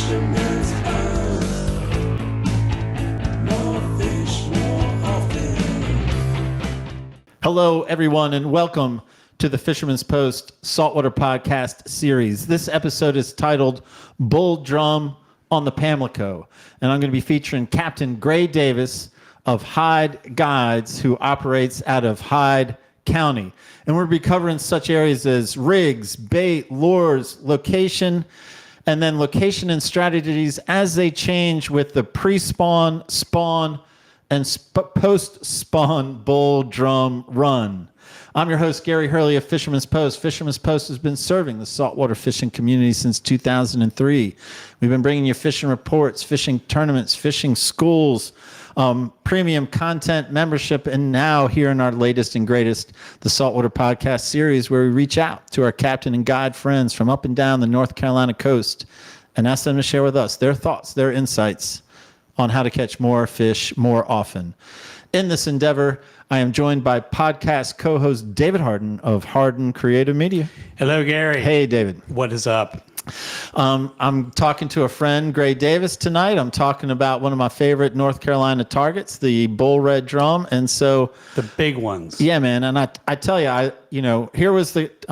fisherman's post. More fish, more often. Hello, everyone, and welcome to the Fisherman's Post Saltwater Podcast series. This episode is titled Bull Drum on the Pamlico, and I'm going to be featuring Captain Gray Davis of Hyde Guides, who operates out of Hyde County. And we'll be covering such areas as rigs, bait, lures, location, and then location and strategies as they change with the pre-spawn, spawn, and post-spawn bull drum run. I'm your host, Gary Hurley of Fisherman's Post. Fisherman's Post has been serving the saltwater fishing community since 2003. We've been bringing you fishing reports, fishing tournaments, fishing schools, premium content, membership, and now here in our latest and greatest, the Saltwater Podcast series, where we reach out to our captain and guide friends from up and down the North Carolina coast and ask them to share with us their thoughts, their insights on how to catch more fish more often. In this endeavor, I am joined by podcast co-host David Harden of Harden Creative Media. Hello, Gary. Hey, David. What is up? I'm talking to a friend, Gray Davis, tonight. I'm talking about one of my favorite North Carolina targets, the bull red drum. And so The big ones. yeah, man. And I tell you, I'm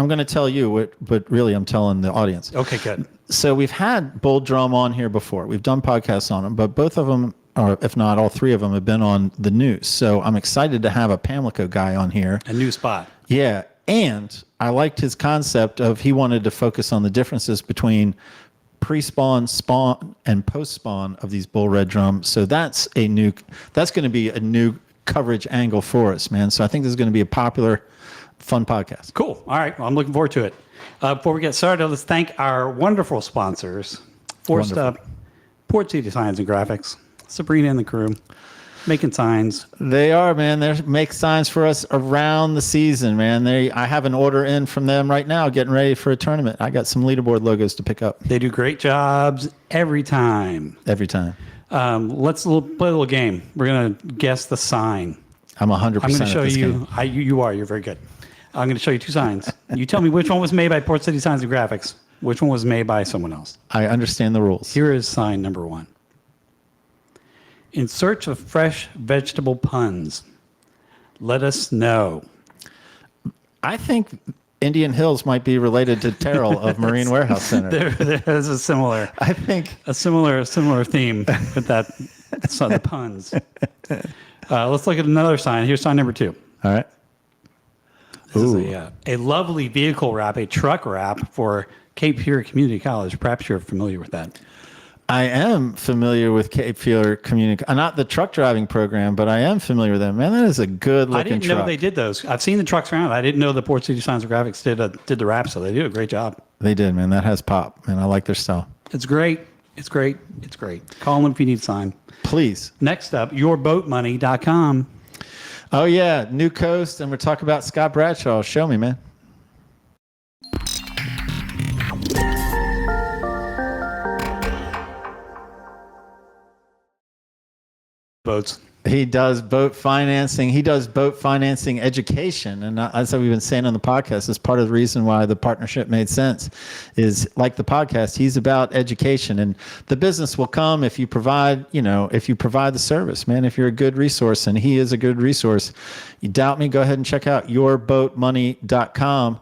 going to tell you, but really I'm telling the audience. Okay, good. So we've had bull drum on here before. We've done podcasts on them, but both of them, or if not all three of them, have been on the news. So I'm excited to have a Pamlico guy on here. A new spot. Yeah. And I liked his concept of he wanted to focus on the differences between pre-spawn, spawn, and post-spawn of these bull red drums. So that's going to be a new coverage angle for us, man. So I think this is going to be a popular, fun podcast. Cool. All right. Well, I'm looking forward to it. Before we get started, let's thank our wonderful sponsors. First up, Port City Signs and Graphics. Sabrina and the crew making signs. They are, man. They make signs for us around the season, man. I have an order in from them right now, getting ready for a tournament. I got some leaderboard logos to pick up. They do great jobs every time. Every time. Let's play a little game. We're going to guess the sign. I'm 100% I'm going to show at this you. game. You're very good. I'm going to show you two signs. You tell me which one was made by Port City Signs and Graphics, which one was made by someone else. I understand the rules. Here is sign number one. In search of fresh vegetable puns, let us know. I think Indian Hills might be related to Terrell of Marine Warehouse Center. There's a similar theme with that. So the puns. Let's look at another sign. Here's sign number two. All right. This is a lovely vehicle wrap, a truck wrap for Cape Fear Community College. Perhaps you're familiar with that. I am familiar with Cape Fear Community, not the truck driving program, but I am familiar with them. Man, that is a good looking truck. I didn't know they did those. I've seen the trucks around. I didn't know the Port City Signs and Graphics did the wrap, so they do a great job. They did, man. That has pop, man. I like their style. It's great. It's great. It's great. Call them if you need a sign. Please. Next up, yourboatmoney.com. Oh, yeah. New Coast, and we're talking about Scott Bradshaw. Show me, man. Boats. He does boat financing. He does boat financing education. And as we've been saying on the podcast, is part of the reason why the partnership made sense is like the podcast. He's about education, and the business will come if you provide, the service, man, if you're a good resource, and he is a good resource. You doubt me? Go ahead and check out yourboatmoney.com.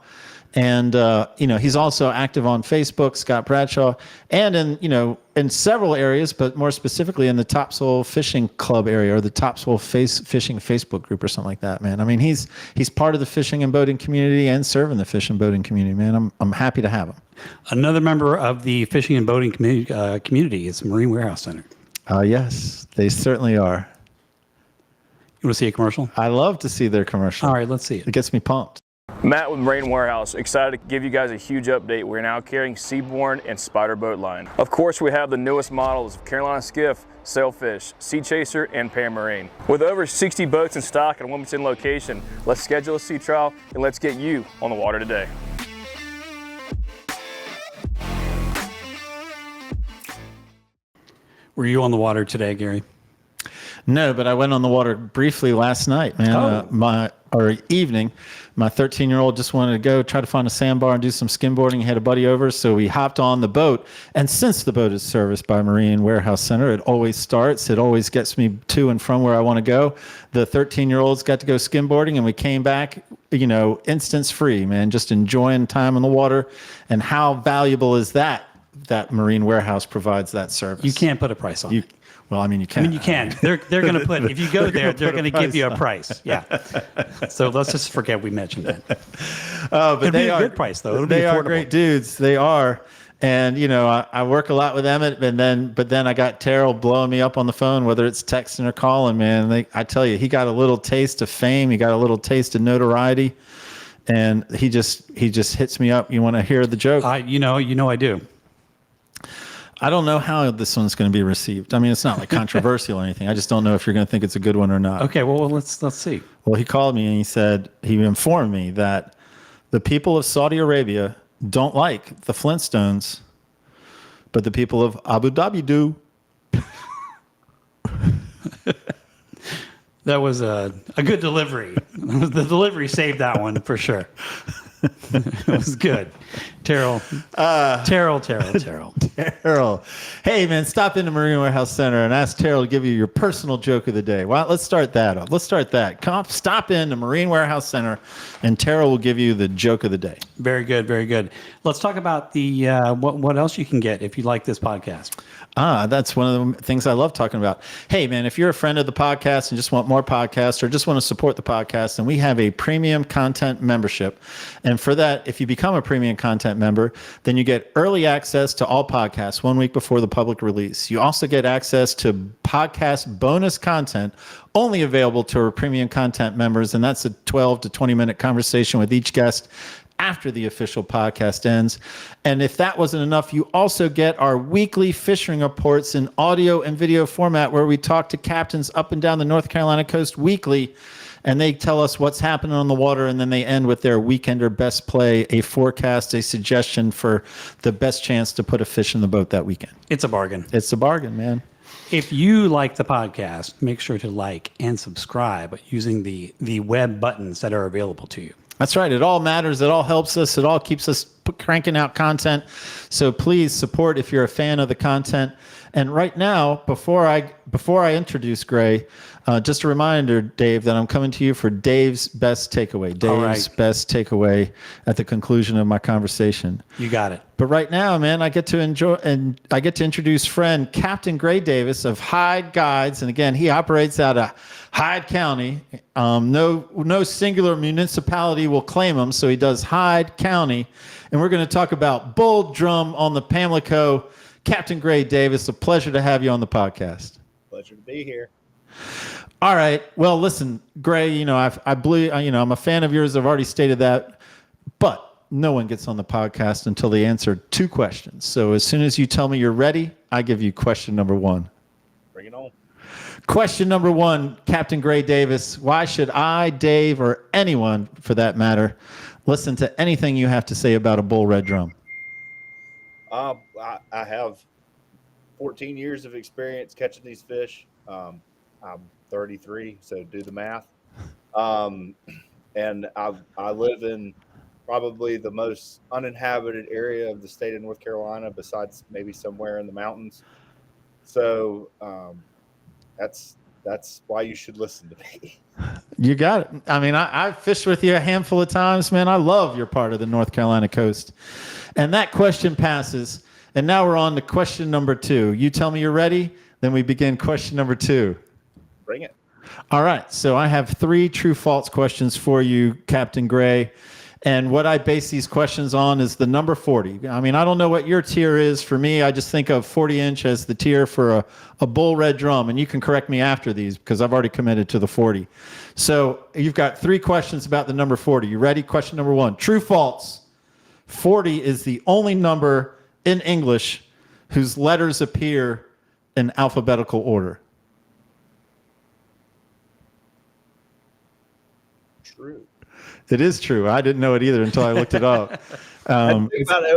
And, he's also active on Facebook, Scott Bradshaw, and in several areas, but more specifically in the Topsail Fishing Club area or the Topsail Fishing Facebook group or something like that, man. I mean, he's part of the fishing and boating community and serving the fishing and boating community, man. I'm happy to have him. Another member of the fishing and boating community is Marine Warehouse Center. Yes, they certainly are. You want to see a commercial? I love to see their commercial. All right, let's see it. It gets me pumped. Matt with Marine Warehouse, excited to give you guys a huge update. We're now carrying Seaborn and Spider boat line. Of course, we have the newest models of Carolina Skiff, Sailfish, Sea Chaser, and Pan Marine. With over 60 boats in stock at a Wilmington location, let's schedule a sea trial and let's get you on the water today. Were you on the water today, Gary? No, but I went on the water briefly last night, man. Evening. My 13-year-old just wanted to go try to find a sandbar and do some skimboarding. He had a buddy over, so we hopped on the boat. And since the boat is serviced by Marine Warehouse Center, it always gets me to and from where I want to go. The 13-year-olds got to go skimboarding, and we came back, instance free, man, just enjoying time on the water. And how valuable is that Marine Warehouse provides that service? You can't put a price on it. Well, I mean, you can. You can. They're going to put, if you go there, they're going to give you a price. Yeah. So let's just forget we mentioned that. But It'll be a good price, though. It'll be they are affordable. great dudes. They are. And, I work a lot with Emmett, but then I got Terrell blowing me up on the phone, whether it's texting or calling, man. I tell you, he got a little taste of fame. He got a little taste of notoriety. And he just hits me up. You want to hear the joke? I do. I don't know how this one's going to be received. I mean, it's not like controversial or anything. I just don't know if you're going to think it's a good one or not. Okay, well, let's see. Well, he called me and he informed me that the people of Saudi Arabia don't like the Flintstones, but the people of Abu Dhabi do. That was a good delivery. The delivery saved that one for sure. It was good. Terrell. Terrell. Hey, man, stop into Marine Warehouse Center and ask Terrell to give you your personal joke of the day. Well, let's start that off. Stop into Marine Warehouse Center, and Terrell will give you the joke of the day. Very good, very good. Let's talk about the what else you can get if you like this podcast. That's one of the things I love talking about. Hey, man, if you're a friend of the podcast and just want more podcasts or just want to support the podcast, then we have a premium content membership. And for that, if you become a premium content member, then you get early access to all podcasts 1 week before the public release. You also get access to podcast bonus content only available to our premium content members. And that's a 12 to 20-minute conversation with each guest after the official podcast ends. And if that wasn't enough, you also get our weekly fishing reports in audio and video format where we talk to captains up and down the North Carolina coast weekly, and they tell us what's happening on the water, and then they end with their weekender best play, a forecast, a suggestion for the best chance to put a fish in the boat that weekend. It's a bargain. It's a bargain, man. If you like the podcast, make sure to like and subscribe using the web buttons that are available to you. That's right. It all matters. It all helps us. It all keeps us cranking out content. So please support if you're a fan of the content. And right now, before I introduce Gray, just a reminder, Dave, that I'm coming to you for Dave's best takeaway. Dave's best takeaway at the conclusion of my conversation. You got it. But right now, man, I get to introduce friend Captain Gray Davis of Hyde Guides, and again, he operates out of Hyde County. No singular municipality will claim him, so he does Hyde County, and we're going to talk about bull drum on the Pamlico. Captain Gray Davis, a pleasure to have you on the podcast. Pleasure to be here. All right. Well, listen, Gray, I'm a fan of yours. I've already stated that, but no one gets on the podcast until they answer 2 questions. So as soon as you tell me you're ready, I give you question number 1. Bring it on. Question number 1, Captain Gray Davis, why should I, Dave, or anyone for that matter, listen to anything you have to say about a bull red drum? I have 14 years of experience catching these fish. I'm 33, so do the math. And I live in probably the most uninhabited area of the state of North Carolina, besides maybe somewhere in the mountains. So that's why you should listen to me. You got it. I mean, I've fished with you a handful of times, man. I love your part of the North Carolina coast. And that question passes. And now we're on to question number 2. You tell me you're ready, then we begin question number 2. Bring it. All right. So I have 3 true-false questions for you, Captain Gray. And what I base these questions on is the number 40. I mean, I don't know what your tier is. For me, I just think of 40-inch as the tier for a bull red drum. And you can correct me after these because I've already committed to the 40. So you've got 3 questions about the number 40. You ready? Question number 1. True, false. 40 is the only number in English whose letters appear in alphabetical order. True. It is true. I didn't know it either until I looked it up. A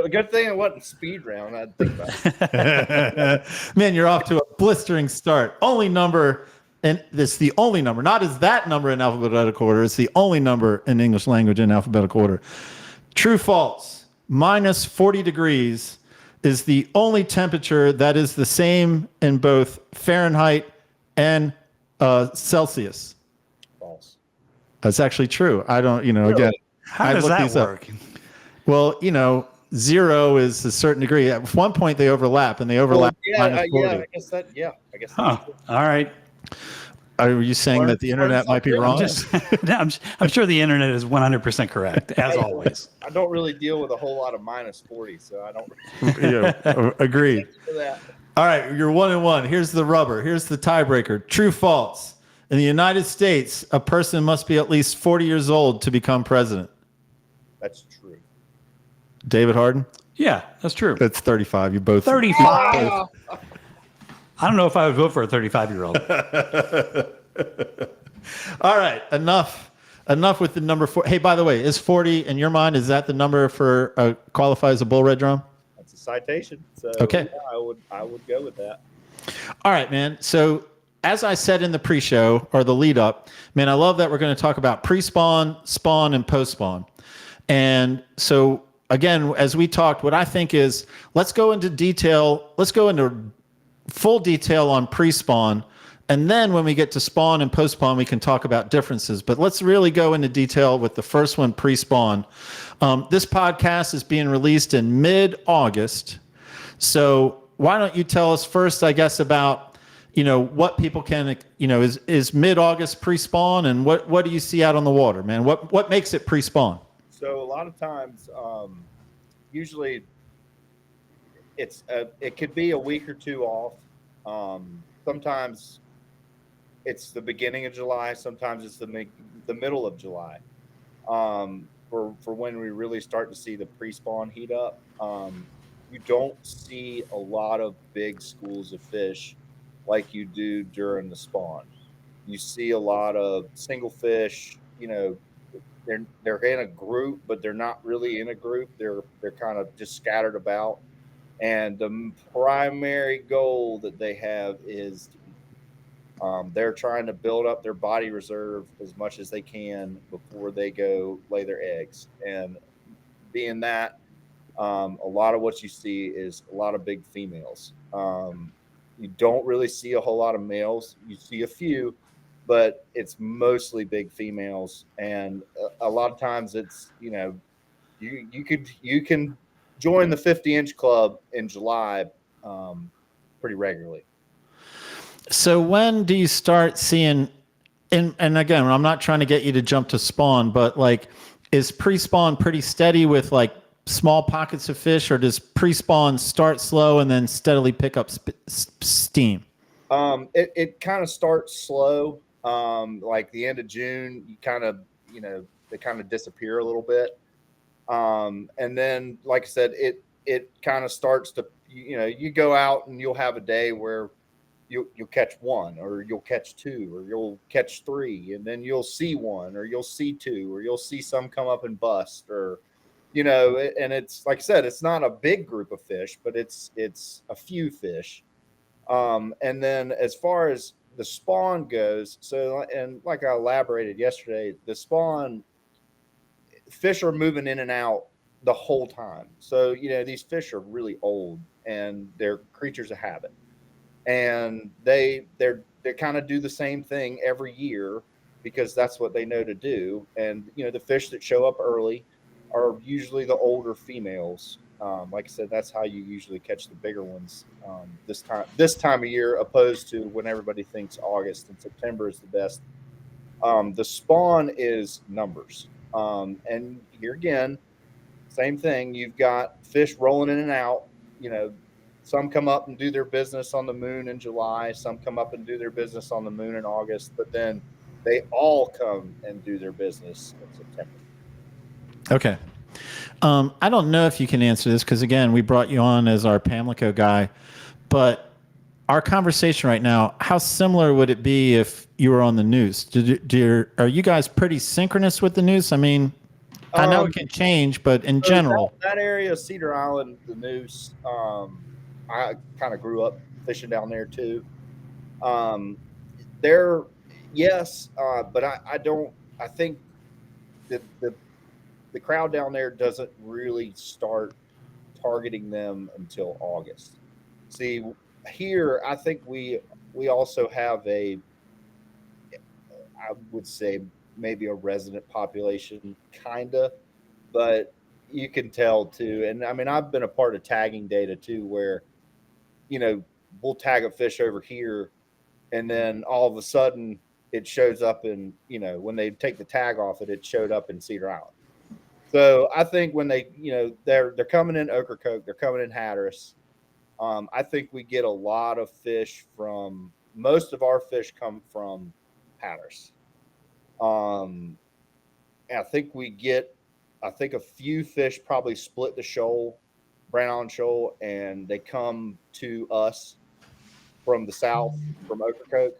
good thing it wasn't speed round. I'd think about it. Man, you're off to a blistering start. Only number and it's the only number, not as that number in alphabetical order. It's the only number in English language in alphabetical order. True, false. Minus 40 degrees is the only temperature that is the same in both Fahrenheit and Celsius. False. That's actually true. I don't, again, How I does looked that these up. work? Well, 0 is a certain degree. At one point, they overlap, and they overlap minus 40. I guess that. Yeah, I guess. Huh. All right. Are you saying that the internet might be wrong? I'm sure the internet is 100% correct, as always. I don't really deal with a whole lot of minus 40, so I don't. Agreed. For that. All right, you're 1-1. Here's the rubber. Here's the tiebreaker. True, false. In the United States, a person must be at least 40 years old to become president. That's true. David Harden? Yeah, that's true. That's 35. You both. 35. I don't know if I would vote for a 35-year-old. All right, enough with the number 4. Hey, by the way, is 40 in your mind? Is that the number for qualify as a bull red drum? That's a citation. So Okay. yeah, I would go with that. All right, man. So as I said in the pre-show or the lead up, man, I love that we're going to talk about pre-spawn, spawn, and post-spawn. And so again, as we talked, what I think is let's go into detail. Let's go into full detail on pre-spawn. And then when we get to spawn and post-spawn, we can talk about differences. But let's really go into detail with the first one, pre-spawn. This podcast is being released in mid-August. So why don't you tell us first, I guess, about, what people can, is mid-August pre-spawn, and what do you see out on the water, man? What makes it pre-spawn? So a lot of times, usually it could be a week or two off. Sometimes it's the beginning of July. Sometimes it's the middle of July. For when we really start to see the pre-spawn heat up. You don't see a lot of big schools of fish like you do during the spawn. You see a lot of single fish. They're in a group, but they're not really in a group. They're kind of just scattered about. And the primary goal that they have is they're trying to build up their body reserve as much as they can before they go lay their eggs. And being that, a lot of what you see is a lot of big females. You don't really see a whole lot of males. You see a few, but it's mostly big females. And a lot of times it's, you can join the 50-inch club in July pretty regularly. So when do you start seeing, and again, I'm not trying to get you to jump to spawn, but is pre-spawn pretty steady with small pockets of fish, or does pre-spawn start slow and then steadily pick up steam? It kind of starts slow. Like the end of June, you kind of, they kind of disappear a little bit. And then, like I said, it kind of starts to, you go out and you'll have a day where you'll catch one, or you'll catch two, or you'll catch three, and then you'll see one, or you'll see two, or you'll see some come up and bust, or, and it's like I said, it's not a big group of fish, but it's a few fish. And then as far as the spawn goes, and like I elaborated yesterday, the spawn fish are moving in and out the whole time. So, these fish are really old and they're creatures of habit, and they kind of do the same thing every year because that's what they know to do. And, the fish that show up early are usually the older females. Like I said, that's how you usually catch the bigger ones this time of year, opposed to when everybody thinks August and September is the best. The spawn is numbers. And here again, same thing. You've got fish rolling in and out. Some come up and do their business on the moon in July. Some come up and do their business on the moon in August. But then they all come and do their business in September. Okay. I don't know if you can answer this because, again, we brought you on as our Pamlico guy. But our conversation right now, how similar would it be if you were on the noose? Are you guys pretty synchronous with the noose? I mean, I know it can change, but in general. That area, Cedar Island, the noose, I kind of grew up fishing down there too. they're yes, but I don't. I think the crowd down there doesn't really start targeting them until August. See, here I think we also have I would say maybe a resident population, kinda, but you can tell too. And I mean, I've been a part of tagging data too, where you know we'll tag a fish over here, and then all of a sudden it shows up in when they take the tag off it, it showed up in Cedar Island. So I think when they they're coming in Ocracoke, they're coming in Hatteras. I think we get a lot of fish from most of our fish come from Hatteras. Um, I think a few fish probably split the shoal, Brown Island Shoal, and they come to us from the south, from Ocracoke.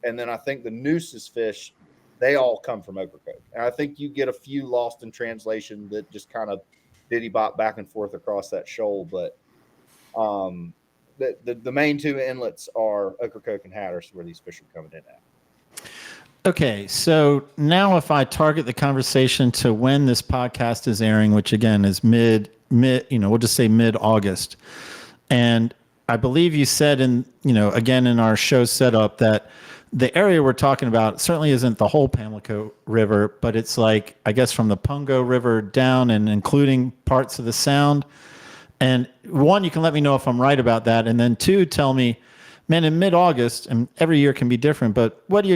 And then I think the Noose's fish, they all come from Ocracoke. And I think you get a few lost in translation that just kind of diddy bop back and forth across that shoal. But the main two inlets are Ocracoke and Hatteras, where these fish are coming in at. Okay, so now if I target the conversation to when this podcast is airing, which again is mid, we'll just say mid-August, and I believe you said again in our show setup that the area we're talking about certainly isn't the whole Pamlico River, but it's like, I guess, from the Pungo River down and including parts of the Sound. And one, you can let me know if I'm right about that, and then two, tell me, man, in mid-August, and every year can be different, but what do you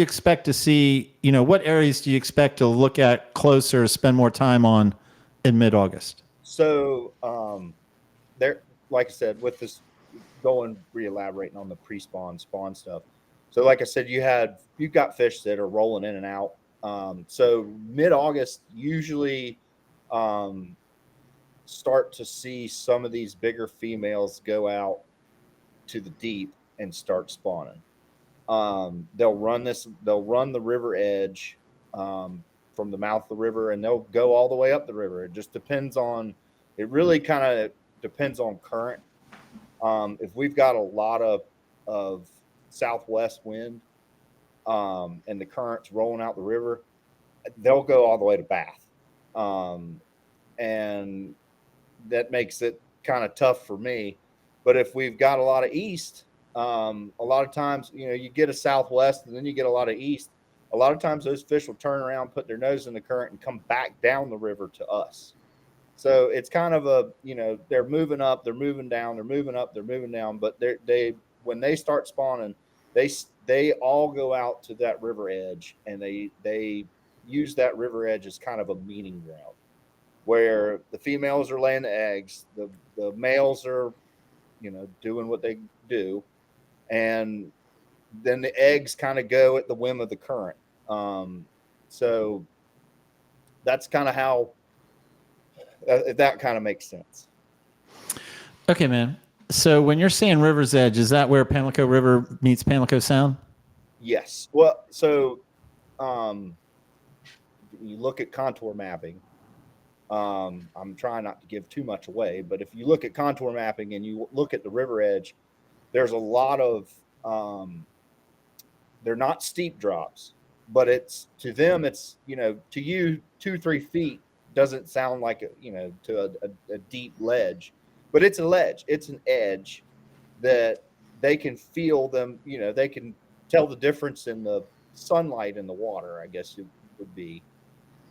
expect to see? What areas do you expect to look at closer, spend more time on in mid-August? So there, like I said, with this re-elaborating on the pre-spawn spawn stuff. So like I said, you've got fish that are rolling in and out. So mid-August usually start to see some of these bigger females go out to the deep and start spawning. They'll run the river edge from the mouth of the river, and they'll go all the way up the river. It really kind of depends on current. If we've got a lot of southwest wind and the current's rolling out the river, they'll go all the way to Bath. And that makes it kind of tough for me. But if we've got a lot of east, a lot of times, you get a southwest and then you get a lot of east. A lot of times those fish will turn around, put their nose in the current, and come back down the river to us. So it's kind of they're moving up, they're moving down, they're moving up, they're moving down. But when they start spawning, they all go out to that river edge, and they use that river edge as kind of a meeting ground, where the females are laying the eggs, the males are doing what they do, and then the eggs kind of go at the whim of the current. So that's kind of how, if that kind of makes sense. Okay, man. So when you're saying river's edge, is that where Pamlico River meets Pamlico Sound? Yes. Well, so you look at contour mapping. I'm trying not to give too much away, but if you look at contour mapping and you look at the river edge, there's a lot of they're not steep drops, but to them it's to you 2-3 feet doesn't sound like a deep ledge, but it's a ledge. It's an edge that they can feel them. They can tell the difference in the sunlight in the water, I guess it would be.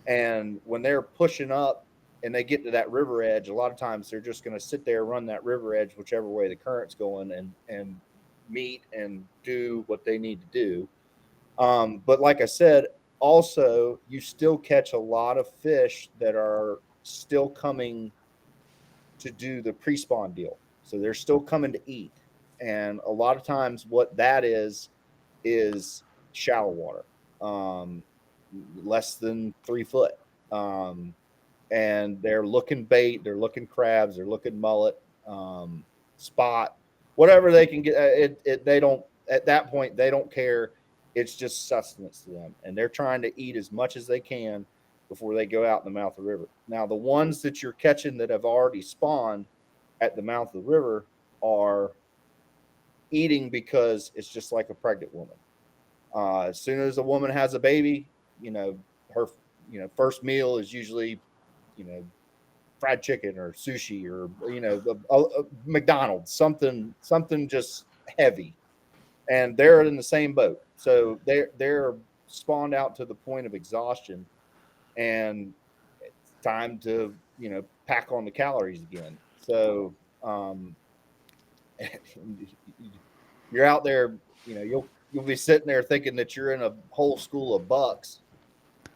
And when they're pushing up and they get to that river edge, a lot of times they're just going to sit there, run that river edge, whichever way the current's going, and meet and do what they need to do. But like I said, also you still catch a lot of fish that are still coming to do the pre-spawn deal. So they're still coming to eat. And a lot of times what that is shallow water. Less than 3 foot. And they're looking bait, they're looking crabs, they're looking mullet, spot, whatever they can get. They don't, at that point, they don't care. It's just sustenance to them. And they're trying to eat as much as they can before they go out in the mouth of the river. Now, the ones that you're catching that have already spawned at the mouth of the river are eating because it's just like a pregnant woman. As soon as a woman has a baby, her first meal is usually fried chicken or sushi or a McDonald's, something just heavy, and they're in the same boat. So they're spawned out to the point of exhaustion, and it's time to pack on the calories again. So you're out there, you'll be sitting there thinking that you're in a whole school of bucks,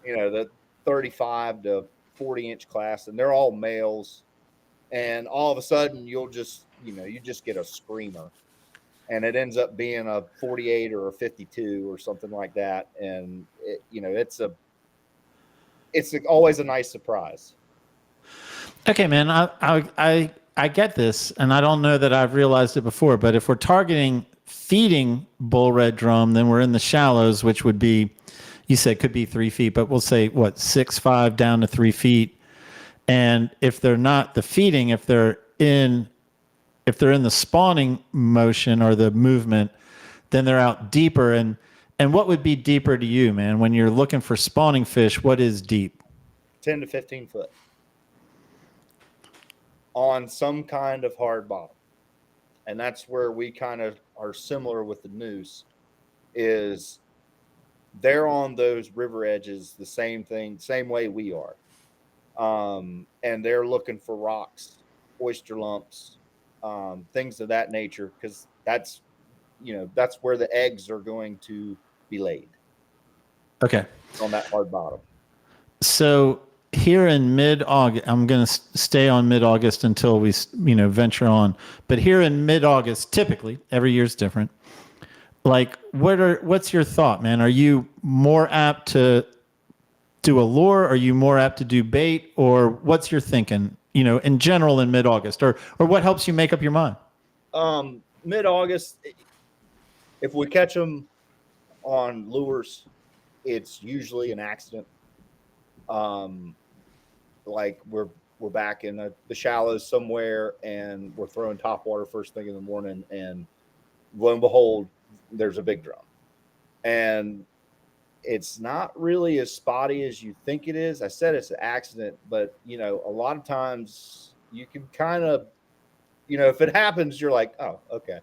the 35 to 40-inch class, and they're all males, and all of a sudden you just get a screamer, and it ends up being a 48 or a 52 or something like that, and it's always a nice surprise. Okay, man, I get this, and I don't know that I've realized it before, but if we're targeting feeding bull red drum, then we're in the shallows, which would be, you said could be 3 feet, but we'll say what, 6'5" down to 3 feet. And if they're not the feeding, if they're in the spawning motion or the movement, then they're out deeper. And what would be deeper to you, man? When you're looking for spawning fish, what is deep? 10 to 15 foot on some kind of hard bottom. And that's where we kind of are similar with the noose, is they're on those river edges the same way we are. And they're looking for rocks, oyster lumps, things of that nature, because that's where the eggs are going to be laid. Okay. On that hard bottom. So here in mid-August, I'm going to stay on mid-August until we, venture on. But here in mid-August, typically, every year is different. Like, what's your thought, man? Are you more apt to do a lure? Are you more apt to do bait? Or what's your thinking, in general in mid-August? Or what helps you make up your mind? Mid-August, if we catch them on lures, it's usually an accident. Like we're back in the shallows somewhere, and we're throwing top water first thing in the morning, and lo and behold, there's a big drum. And it's not really as spotty as you think it is. I said it's an accident, but a lot of times you can kind of, if it happens, you're like, oh, okay.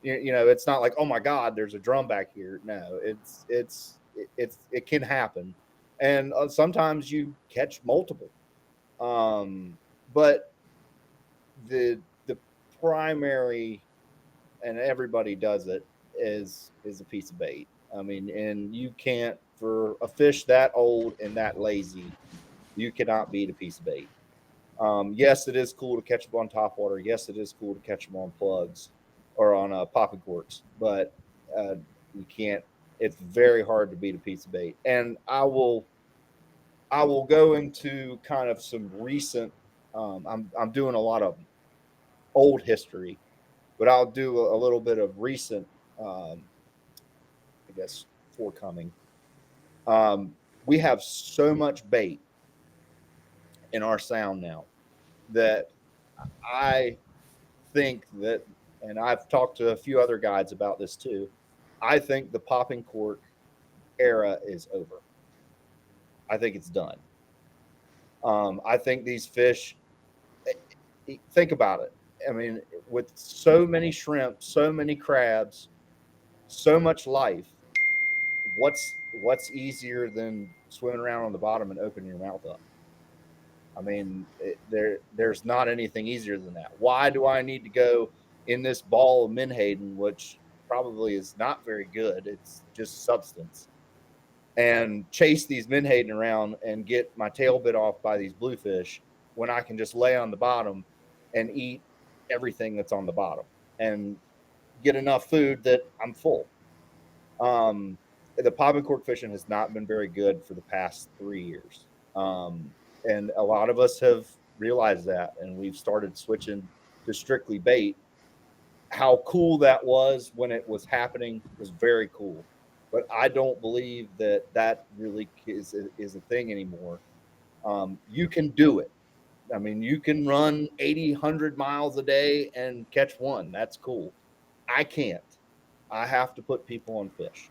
It's not like, oh my God, there's a drum back here. No, it can happen. And sometimes you catch multiple. But the primary, and everybody does it, is a piece of bait. I mean, and you can't, for a fish that old and that lazy, you cannot beat a piece of bait. Yes, it is cool to catch them on top water. Yes, it is cool to catch them on plugs or on popping corks, but you can't. It's very hard to beat a piece of bait. And I will go into kind of some recent. I'm doing a lot of old history, but I'll do a little bit of recent. I guess forthcoming. We have so much bait in our sound now that I think that, and I've talked to a few other guides about this too, I think the popping cork era is over. I think it's done. I think these fish, think about it. I mean, with so many shrimp, so many crabs, so much life, what's easier than swimming around on the bottom and opening your mouth up? I mean, there's not anything easier than that. Why do I need to go in this ball of menhaden, which probably is not very good? It's just substance, and chase these menhaden around and get my tail bit off by these bluefish when I can just lay on the bottom and eat everything that's on the bottom and get enough food that I'm full. The popping cork fishing has not been very good for the past 3 years. And a lot of us have realized that, and we've started switching to strictly bait. How cool that was when it was happening was very cool. But I don't believe that really is a thing anymore. You can do it. I mean, you can run 80, 100 miles a day and catch one. That's cool. I can't. I have to put people on fish.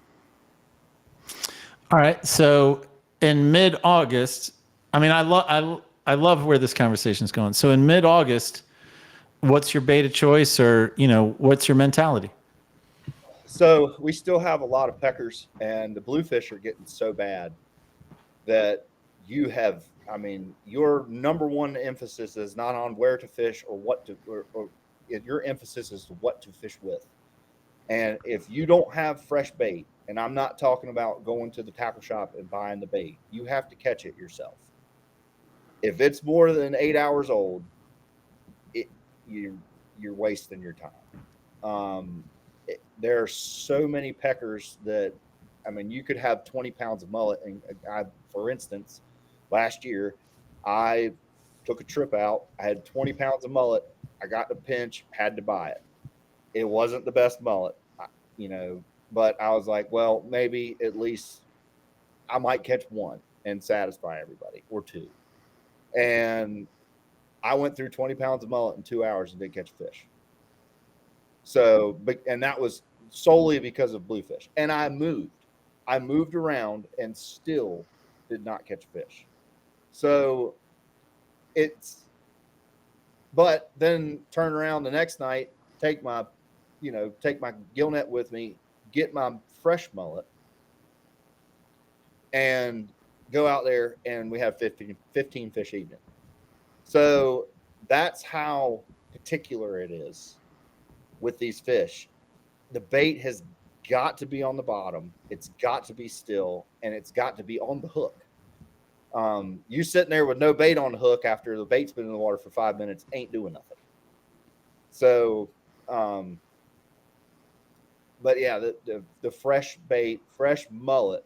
All right. So in mid-August, I mean, I love where this conversation is going. So in mid-August, what's your bait of choice, or what's your mentality? So we still have a lot of peckers, and the bluefish are getting so bad that you have, I mean, your number one emphasis is not on where to fish or what to, or your emphasis is what to fish with. And if you don't have fresh bait, and I'm not talking about going to the tackle shop and buying the bait, you have to catch it yourself. If it's more than 8 hours old, you're wasting your time. There are so many peckers that, I mean, you could have 20 pounds of mullet. And for instance, last year, I took a trip out. I had 20 pounds of mullet. I got the pinch, had to buy it. It wasn't the best mullet, but I was like, well, maybe at least I might catch one and satisfy everybody, or two. And I went through 20 pounds of mullet in 2 hours and didn't catch a fish. So, and that was solely because of bluefish. And I moved around and still did not catch a fish. So but then turn around the next night, take my gill net with me, get my fresh mullet, and go out there, and we have 15 fish evening. So that's how particular it is with these fish. The bait has got to be on the bottom. It's got to be still, and it's got to be on the hook. You sitting there with no bait on the hook after the bait's been in the water for 5 minutes ain't doing nothing. So, but yeah, the fresh bait, fresh mullet,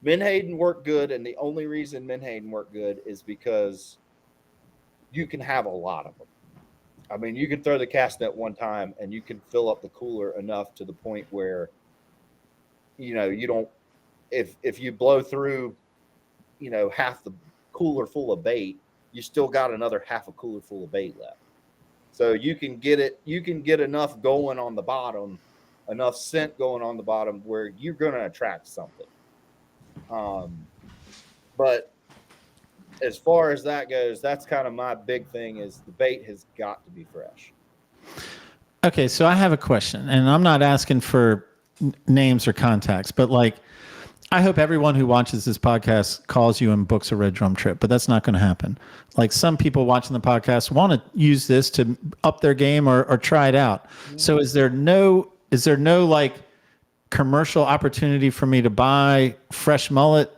menhaden work good, and the only reason menhaden work good is because you can have a lot of them. I mean, you can throw the cast net one time and you can fill up the cooler enough to the point where, you don't, if you blow through, half the cooler full of bait, you still got another half a cooler full of bait left. So you can get enough going on the bottom, enough scent going on the bottom where you're going to attract something. But as far as that goes, that's kind of my big thing, is the bait has got to be fresh. Okay, so I have a question, and I'm not asking for names or contacts, but I hope everyone who watches this podcast calls you and books a red drum trip, but that's not going to happen. Like, some people watching the podcast want to use this to up their game or try it out. So is there no commercial opportunity for me to buy fresh mullet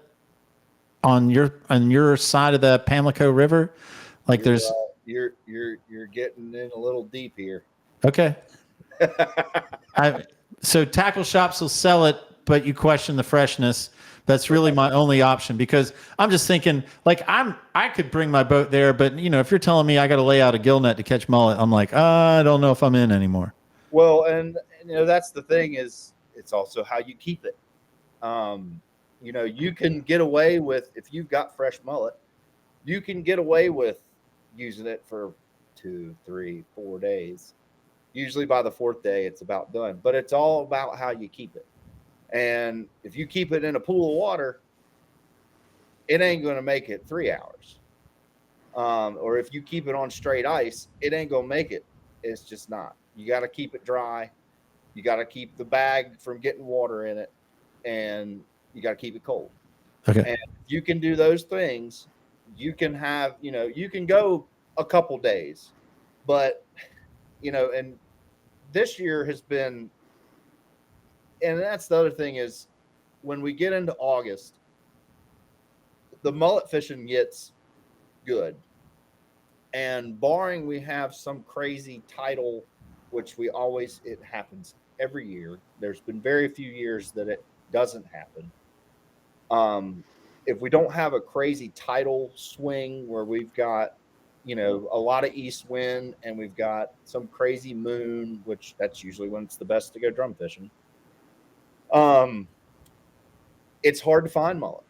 on your side of the Pamlico River? Like, you're getting in a little deep here. Okay. So tackle shops will sell it, but you question the freshness. That's really my only option, because I'm just thinking, I could bring my boat there, but if you're telling me I got to lay out a gill net to catch mullet, I'm like, I don't know if I'm in anymore. Well, and that's the thing, is it's also how you keep it. You can get away with, if you've got fresh mullet, you can get away with using it for 2, 3, 4 days. Usually by the 4th day, it's about done. But it's all about how you keep it. And if you keep it in a pool of water, it ain't going to make it 3 hours. Or if you keep it on straight ice, it ain't going to make it. It's just not. You got to keep it dry. You got to keep the bag from getting water in it. And you got to keep it cold. Okay. And if you can do those things, you can have, you can go a couple days. But, and this year has been, and that's the other thing, is when we get into August, the mullet fishing gets good. And barring we have some crazy tidal, which it happens every year. There's been very few years that it doesn't happen. If we don't have a crazy tidal swing where we've got, a lot of east wind and we've got some crazy moon, which that's usually when it's the best to go drum fishing. It's hard to find mullet,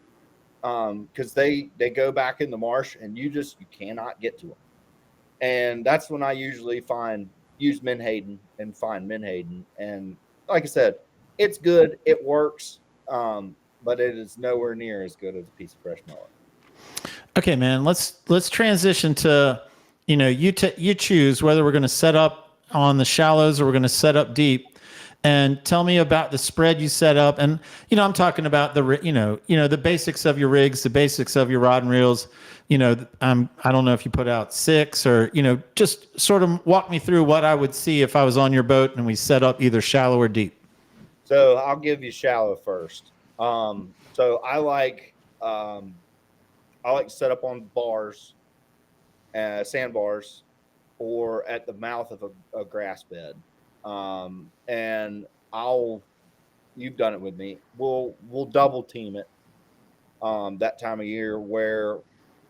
because they go back in the marsh and you cannot get to them. And that's when I usually find use menhaden and find menhaden. And like I said, it's good. It works. But it is nowhere near as good as a piece of fresh mullet. Okay, man. Let's transition to, you choose whether we're going to set up on the shallows or we're going to set up deep. And tell me about the spread you set up. And I'm talking about the basics of your rigs, the basics of your rod and reels. I don't know if you put out 6 or just sort of walk me through what I would see if I was on your boat and we set up either shallow or deep. So I'll give you shallow first. So I like to set up on bars, sandbars, or at the mouth of a grass bed. And you've done it with me. We'll double team it that time of year where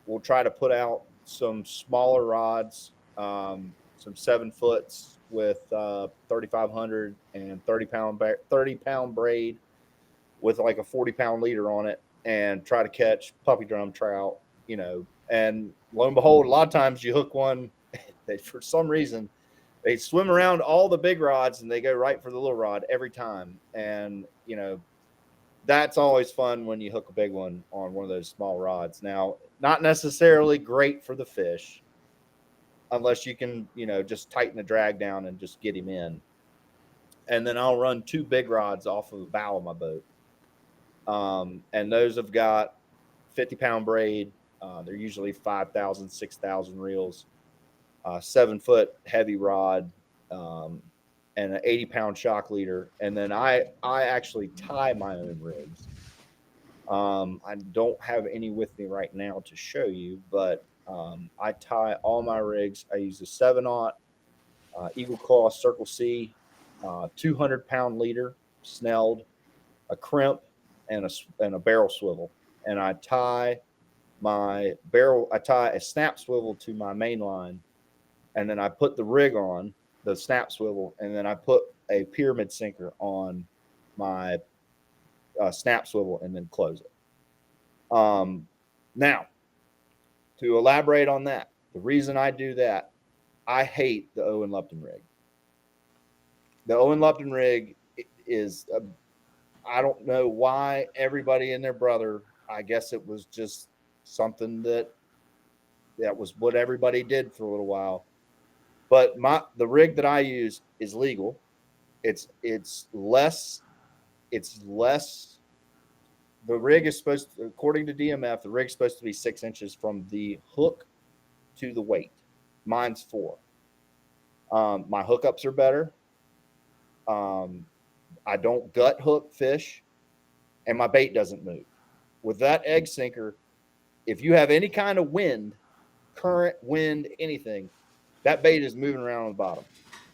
we'll try to put out some smaller rods, some 7-foots with 3,500 and 30-pound braid with like a 40-pound leader on it, and try to catch puppy drum trout. And lo and behold, a lot of times you hook one that for some reason they swim around all the big rods and they go right for the little rod every time. And that's always fun when you hook a big one on one of those small rods. Now, not necessarily great for the fish unless you can just tighten the drag down and just get him in. And then I'll run 2 big rods off of the bow of my boat, and those have got 50-pound braid. They're usually 5,000, 6,000 reels, 7-foot heavy rod, and an 80-pound shock leader. And then I actually tie my own rigs. I don't have any with me right now to show you, but I tie all my rigs. I use a 7/0 Eagle Claw Circle C, 200-pound leader, snelled, a crimp, and a barrel swivel. And I tie a snap swivel to my main line, and then I put the rig on the snap swivel, and then I put a pyramid sinker on my snap swivel, and then close it. Now, to elaborate on that, the reason I do that, I hate the Owen Lupton rig. The Owen Lupton rig is, I don't know why everybody and their brother, I guess it was just something that was what everybody did for a little while. But the rig that I use is legal. It's less. The rig is supposed to, according to DMF, the rig's supposed to be 6 inches from the hook to the weight. Mine's 4. My hookups are better. I don't gut hook fish, and my bait doesn't move. With that egg sinker, if you have any kind of wind, current, wind, anything, that bait is moving around on the bottom.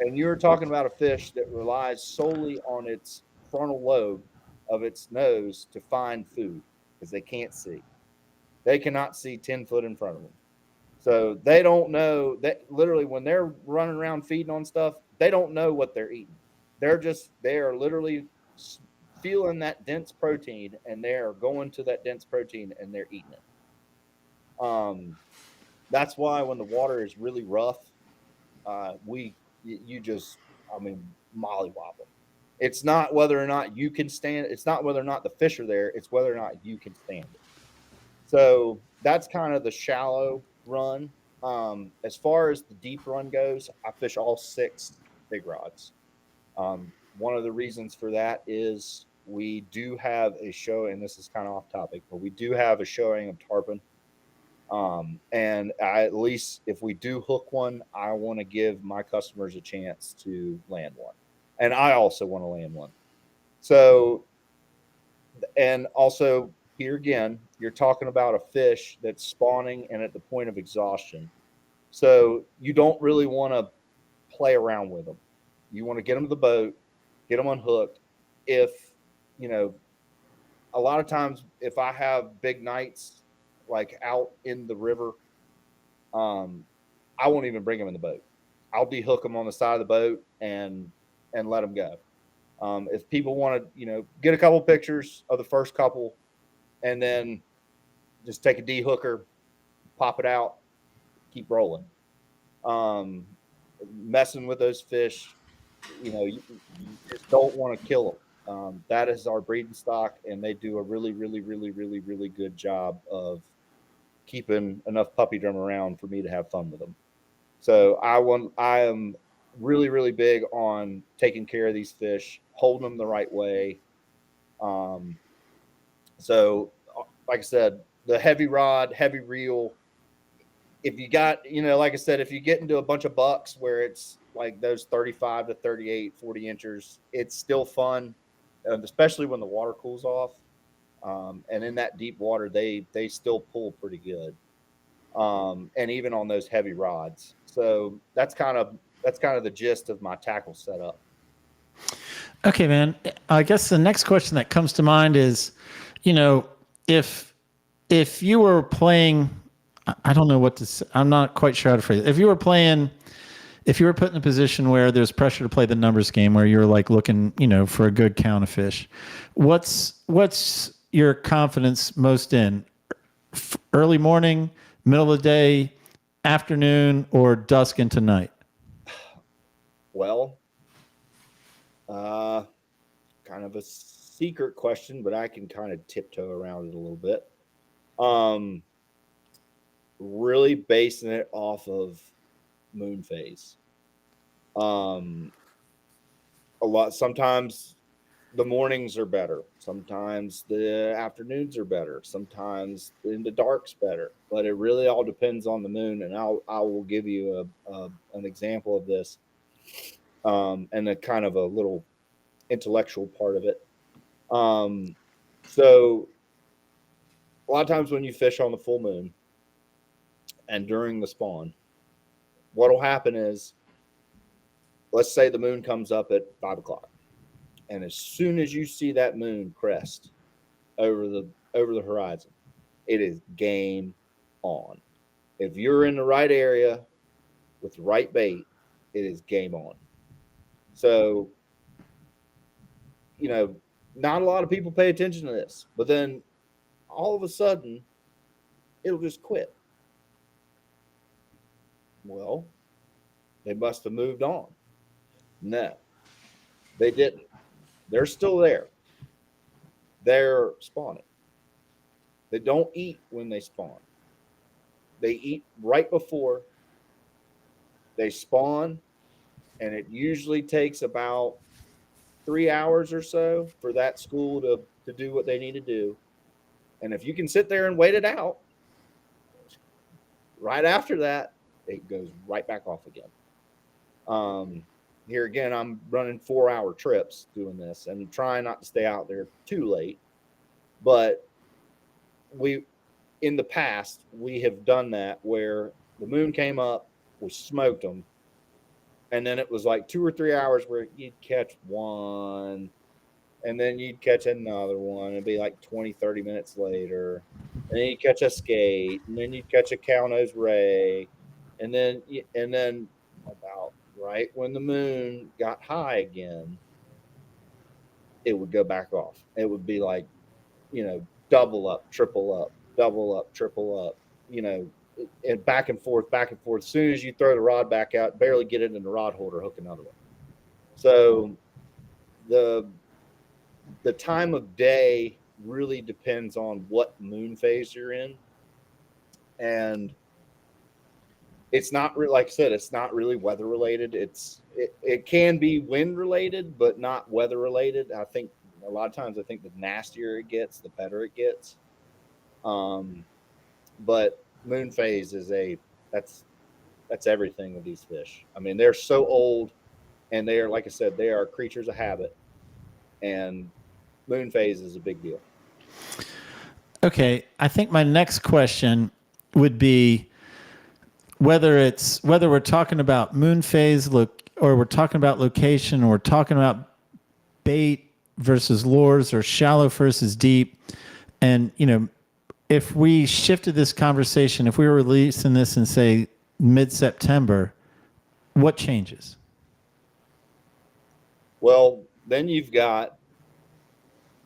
And you're talking about a fish that relies solely on its frontal lobe of its nose to find food, because they can't see. They cannot see 10 foot in front of them. So they don't know that literally when they're running around feeding on stuff, they don't know what they're eating. They are literally feeling that dense protein, and they are going to that dense protein and they're eating it. That's why when the water is really rough, you just mollywobble. It's not whether or not you can stand. It's not whether or not the fish are there. It's whether or not you can stand it. So that's kind of the shallow run. As far as the deep run goes, I fish all 6 big rods. One of the reasons for that is we do have a show, and this is kind of off topic, but we do have a showing of tarpon. And at least if we do hook one, I want to give my customers a chance to land one. And I also want to land one. So, and also here again, you're talking about a fish that's spawning and at the point of exhaustion. So you don't really want to play around with them. You want to get them to the boat, get them unhooked. If, a lot of times if I have big nights, like out in the river, I won't even bring them in the boat. I'll dehook them on the side of the boat and let them go. If people want to, get a couple pictures of the first couple and then just take a dehooker, pop it out, keep rolling. messing with those fish, you just don't want to kill them. That is our breeding stock, and they do a really, really, really, really, really good job of keeping enough puppy drum around for me to have fun with them. So I am really, really big on taking care of these fish, holding them the right way. Um, so, like I said, the heavy rod, heavy reel. If you got, like I said, if you get into a bunch of bucks where it's like those 35 to 38, 40 inches, it's still fun, especially when the water cools off. And in that deep water, they still pull pretty good. And even on those heavy rods. So that's kind of the gist of my tackle setup. Okay, man. I guess the next question that comes to mind is, if you were playing, I don't know what to say. I'm not quite sure how to phrase it. If you were put in a position where there's pressure to play the numbers game, where you're like looking, for a good count of fish, what's your confidence most in? Early morning, middle of the day, afternoon, or dusk into night? Well, kind of a secret question, but I can kind of tiptoe around it a little bit. Really basing it off of moon phase. Sometimes the mornings are better. Sometimes the afternoons are better. Sometimes in the dark's better. But it really all depends on the moon. And I will give you an example of this, and a kind of a little intellectual part of it. So a lot of times when you fish on the full moon and during the spawn, what will happen is, let's say the moon comes up at 5 o'clock. And as soon as you see that moon crest over the horizon, it is game on. If you're in the right area with the right bait, it is game on. So, not a lot of people pay attention to this, but then all of a sudden, it'll just quit. Well, they must have moved on. No, they didn't. They're still there. They're spawning. They don't eat when they spawn. They eat right before they spawn, and it usually takes about 3 hours or so for that school to do what they need to do. And if you can sit there and wait it out, right after that, it goes right back off again. Here again, I'm running 4-hour trips doing this and trying not to stay out there too late. But in the past, we have done that where the moon came up, we smoked them, and then it was like 2 or 3 hours where you'd catch one, and then you'd catch another one. It'd be like 20, 30 minutes later. And then you'd catch a skate, and then you'd catch a cow-nosed ray. And then about right when the moon got high again, it would go back off. It would be like, double up, triple up, double up, triple up, and back and forth, back and forth. As soon as you throw the rod back out, barely get it in the rod holder, hook another one. So the time of day really depends on what moon phase you're in. And it's not really, like I said, it's not really weather related. It can be wind related, but not weather related. I think a lot of times, the nastier it gets, the better it gets. But moon phase is that's everything with these fish. I mean, they're so old, and they are, like I said, they are creatures of habit, and moon phase is a big deal. Okay, I think my next question would be whether we're talking about moon phase or we're talking about location, or we're talking about bait versus lures, or shallow versus deep. And if we shifted this conversation, if we were releasing this in, say, mid-September, what changes? Well, then you've got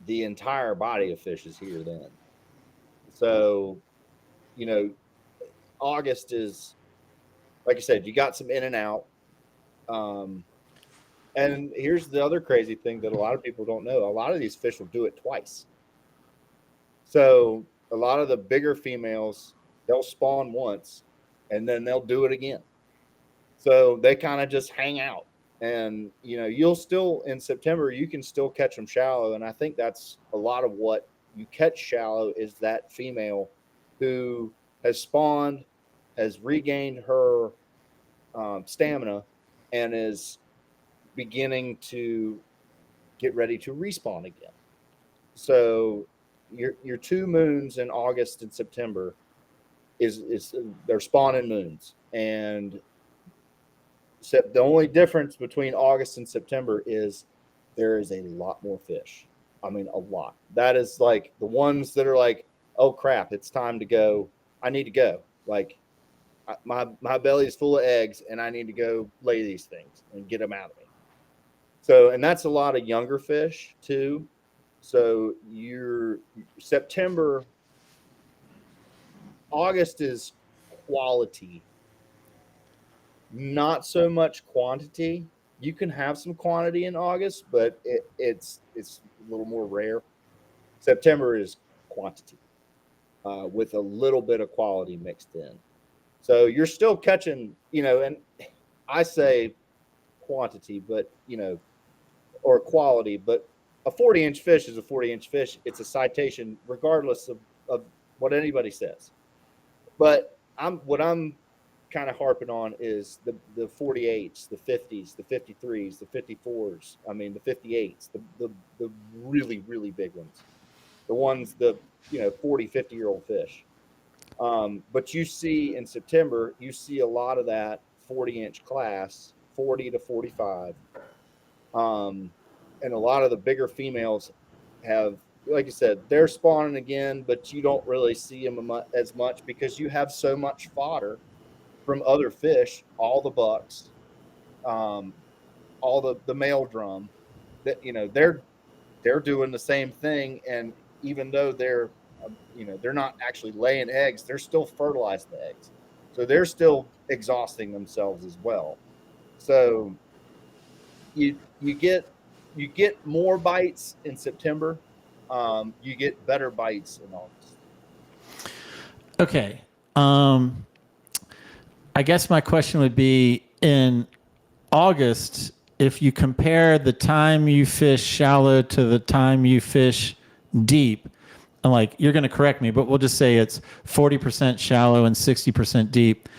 the entire body of fish is here then. So, August is, like I said, you got some in and out. And here's the other crazy thing that a lot of people don't know. A lot of these fish will do it twice. So a lot of the bigger females, they'll spawn once and then they'll do it again. So they kind of just hang out. And, you'll still, in September, you can still catch them shallow. And I think that's a lot of what you catch shallow is that female who has spawned, has regained her stamina, and is beginning to get ready to respawn again. So your 2 moons in August and September is they're spawning moons, and the only difference between August and September is there is a lot more fish. I mean, a lot. That is like the ones that are like, oh crap, it's time to go. I need to go. Like my belly is full of eggs, and I need to go lay these things and get them out of me. So, and that's a lot of younger fish too. So your September, August is quality, not so much quantity. You can have some quantity in August, but it's a little more rare. September is quantity with a little bit of quality mixed in. So you're still catching, and I say quantity, but or quality, but a 40-inch fish is a 40-inch fish. It's a citation, regardless of what anybody says. But what I'm kind of harping on is the 48s, the 50s, the 53s, the 54s. I mean, the 58s, the really, really big ones, the ones, 40, 50-year-old fish. But you see in September, you see a lot of that 40-inch class, 40 to 45. And a lot of the bigger females have, like you said, they're spawning again, but you don't really see them as much because you have so much fodder from other fish, all the bucks, all the male drum, that they're doing the same thing. And even though they're not actually laying eggs, they're still fertilizing the eggs, so they're still exhausting themselves as well. So you get more bites in September. You get better bites in August. Okay. I guess my question would be in August, if you compare the time you fish shallow to the time you fish deep, and like you're going to correct me, but we'll just say it's 40% shallow and 60% deep.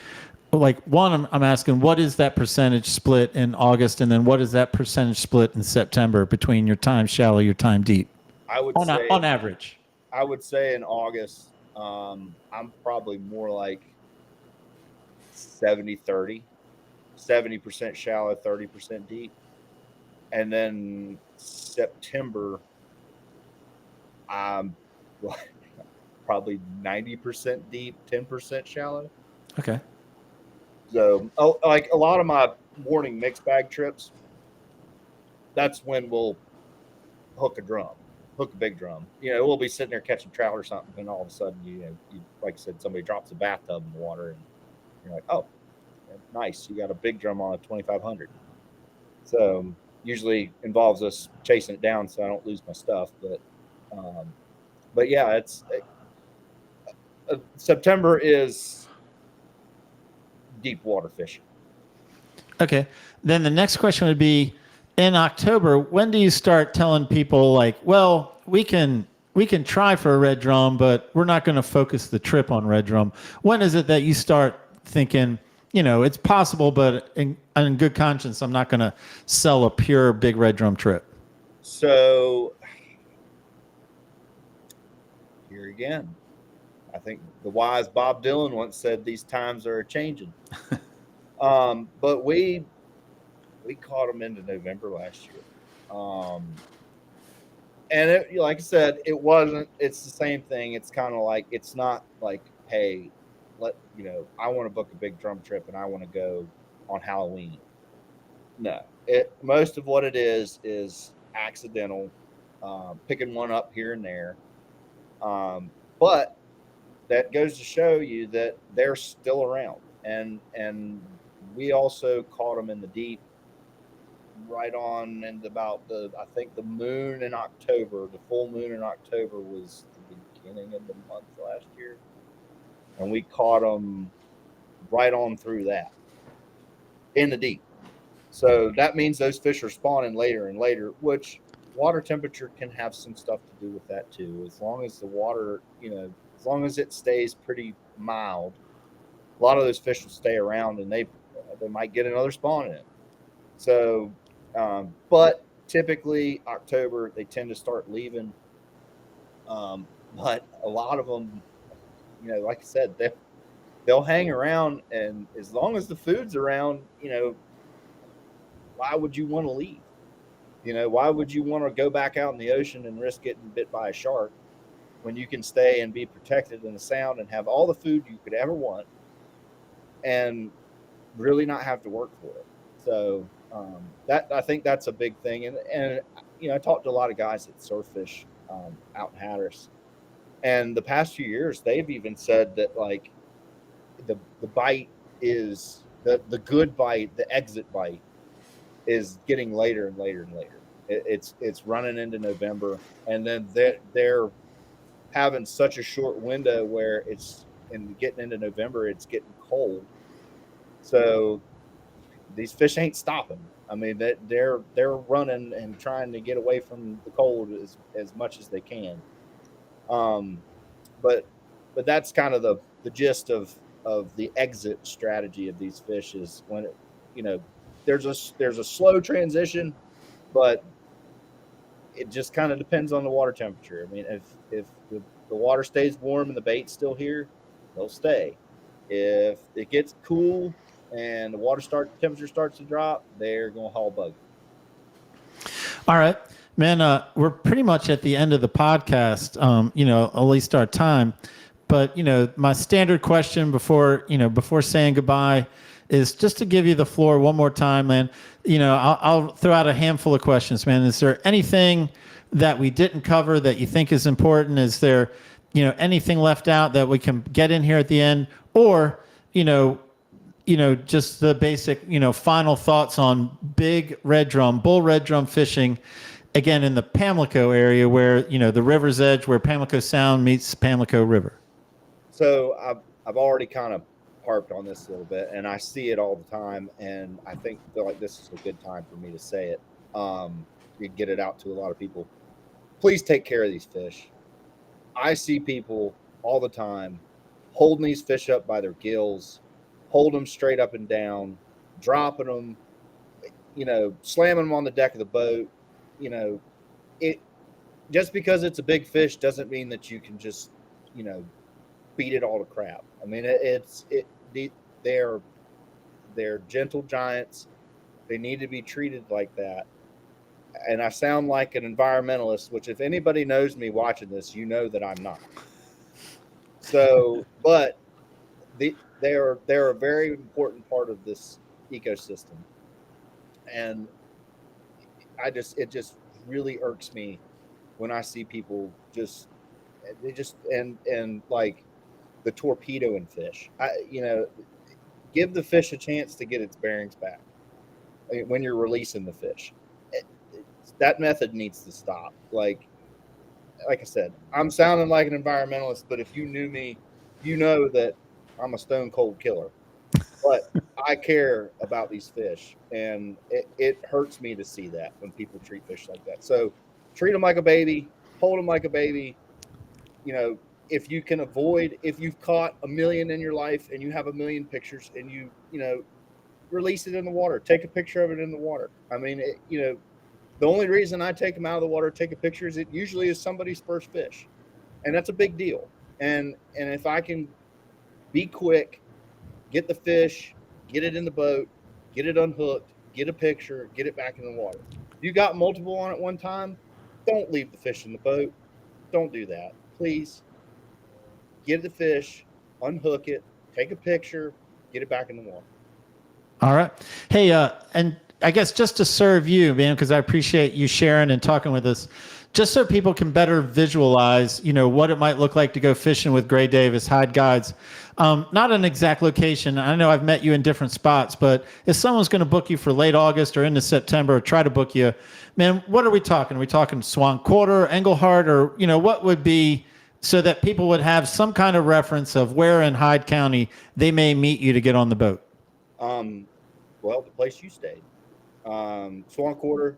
Like one, I'm asking, what is that percentage split in August, and then what is that percentage split in September between your time shallow, your time deep? I would on say on average. I would say in August, I'm probably more like 70-30, 70% shallow, 30% deep. And then September, I'm probably 90% deep, 10% shallow. Okay. So, like a lot of my morning mixed bag trips, that's when we'll hook a big drum. We'll be sitting there catching trout or something, and all of a sudden, you like I said, somebody drops a bathtub in the water, and you're like, oh, nice, you got a big drum on a 2500. So usually involves us chasing it down so I don't lose my stuff. But yeah, it's September is deep water fishing. Okay. Then the next question would be, in October, when do you start telling people like, well, we can try for a red drum, but we're not going to focus the trip on red drum? When is it that you start thinking, it's possible, but in good conscience, I'm not going to sell a pure big red drum trip? So here again, I think the wise Bob Dylan once said, these times are changing. But we caught them into November last year. And it, like I said, it's the same thing. It's kind of like, it's not like, hey, I want to book a big drum trip and I want to go on Halloween. No, most of what it is accidental, picking one up here and there. But that goes to show you that they're still around. And we also caught them in the deep. right on and about I think the moon in October, the full moon in October was the beginning of the month last year. And we caught them right on through that in the deep. So that means those fish are spawning later and later, which water temperature can have some stuff to do with that too. As long as the water, as long as it stays pretty mild, a lot of those fish will stay around and they might get another spawn in. So, but typically October they tend to start leaving. But a lot of them, like I said, they'll hang around, and as long as the food's around, why would you want to leave? Why would you want to go back out in the ocean and risk getting bit by a shark when you can stay and be protected in the sound and have all the food you could ever want and really not have to work for it? So that I think that's a big thing. And I talked to a lot of guys that surf fish out in Hatteras, and the past few years they've even said that like the bite is the good bite, the exit bite is getting later and later and later. It's running into November, and then they're having such a short window where it's getting into November, it's getting cold. So these fish ain't stopping. I mean, they're running and trying to get away from the cold as much as they can. But that's kind of the gist of the exit strategy of these fish is when there's a slow transition, but it just kind of depends on the water temperature. I mean, if the water stays warm and the bait's still here, they'll stay. If it gets cool and the temperature starts to drop, they're gonna haul bug. All right, man. We're pretty much at the end of the podcast. At least our time. But my standard question before saying goodbye is just to give you the floor one more time, man. I'll throw out a handful of questions, man. Is there anything that we didn't cover that you think is important? Is there, anything left out that we can get in here at the end, or just the basic, final thoughts on bull red drum fishing, again in the Pamlico area where the river's edge, where Pamlico Sound meets Pamlico River. So I've already kind of harped on this a little bit, and I see it all the time, and I feel like this is a good time for me to say it. You get it out to a lot of people. Please take care of these fish. I see people all the time holding these fish up by their gills, hold them straight up and down, dropping them, slamming them on the deck of the boat. It just because it's a big fish doesn't mean that you can just, beat it all to crap. I mean, they're gentle giants. They need to be treated like that. And I sound like an environmentalist, which if anybody knows me watching this, that I'm not. So, but they're a very important part of this ecosystem. And it just really irks me when I see people and like the torpedoing fish. Give the fish a chance to get its bearings back when you're releasing the fish. That method needs to stop. Like I said, I'm sounding like an environmentalist, but if you knew me, you know that I'm a stone cold killer. But I care about these fish, and it hurts me to see that when people treat fish like that. So treat them like a baby, hold them like a baby. If you can avoid, if you've caught 1 million in your life and you have 1 million pictures and you release it in the water, take a picture of it in the water. I mean, the only reason I take them out of the water, take a picture, is it usually is somebody's first fish, and that's a big deal. And if I can be quick, get the fish, get it in the boat, get it unhooked, get a picture, get it back in the water. You got multiple on at one time, don't leave the fish in the boat. Don't do that, please. Get the fish, unhook it, take a picture, get it back in the water. All right. Hey, and I guess just to serve you, man, because I appreciate you sharing and talking with us. just so people can better visualize, what it might look like to go fishing with Gray Davis Hide Guides. Not an exact location. I know I've met you in different spots, but if someone's going to book you for late August or into September, or try to book you, man, what are we talking? Are we talking Swan Quarter, Englehart, or, what would be so that people would have some kind of reference of where in Hyde County they may meet you to get on the boat? Well, the place you stayed, Swan Quarter.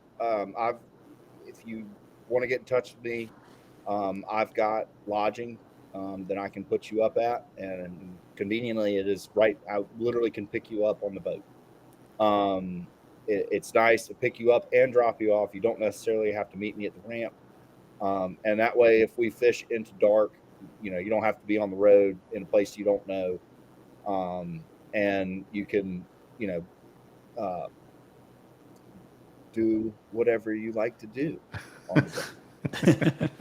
If you want to get in touch with me, I've got lodging that I can put you up at, and conveniently it is right. I literally can pick you up on the boat. It's nice to pick you up and drop you off. You don't necessarily have to meet me at the ramp, and that way, if we fish into dark, you don't have to be on the road in a place you don't know, and you can, do whatever you like to do on the boat.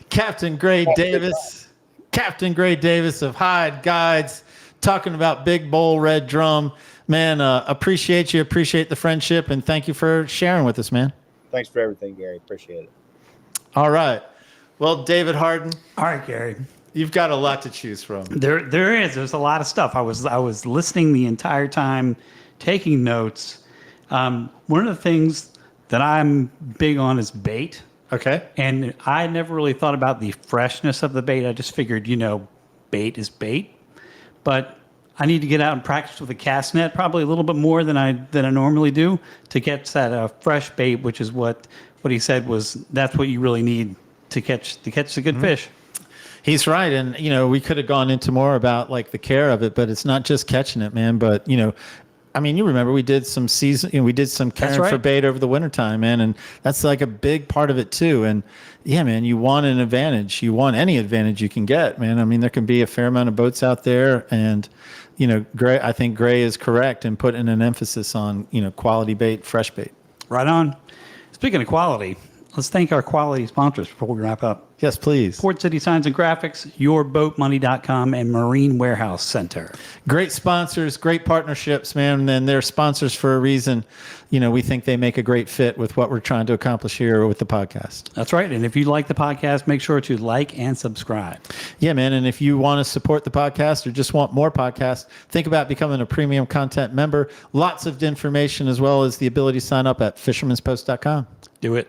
Captain Gray Davis of Hyde Guides, talking about Big Bull Red Drum. Man, appreciate you. Appreciate the friendship, and thank you for sharing with us, man. Thanks for everything, Gary. Appreciate it. All right. Well, David Harden. All right, Gary. You've got a lot to choose from. There's a lot of stuff. I was listening the entire time, taking notes. One of the things that I'm big on is bait. Okay. And I never really thought about the freshness of the bait. I just figured, bait is bait. But I need to get out and practice with a cast net probably a little bit more than I normally do to catch that fresh bait, which is what he said that's what you really need to catch the good fish. He's right. And, we could have gone into more about like the care of it, but it's not just catching it, man. But, you remember we did some we did some caring for bait over the wintertime, man. And that's like a big part of it too. And yeah, man, you want an advantage. You want any advantage you can get, man. There can be a fair amount of boats out there. And, I think Gray is correct in putting an emphasis on, quality bait, fresh bait. Right on. Speaking of quality, let's thank our quality sponsors before we wrap up. Yes, please. Port City Signs and Graphics, YourBoatMoney.com, and Marine Warehouse Center. Great sponsors, great partnerships, man. And they're sponsors for a reason. We think they make a great fit with what we're trying to accomplish here with the podcast. That's right. And if you like the podcast, make sure to like and subscribe. Yeah, man. And if you want to support the podcast or just want more podcasts, think about becoming a premium content member. Lots of information as well as the ability to sign up at fishermanspost.com. Do it.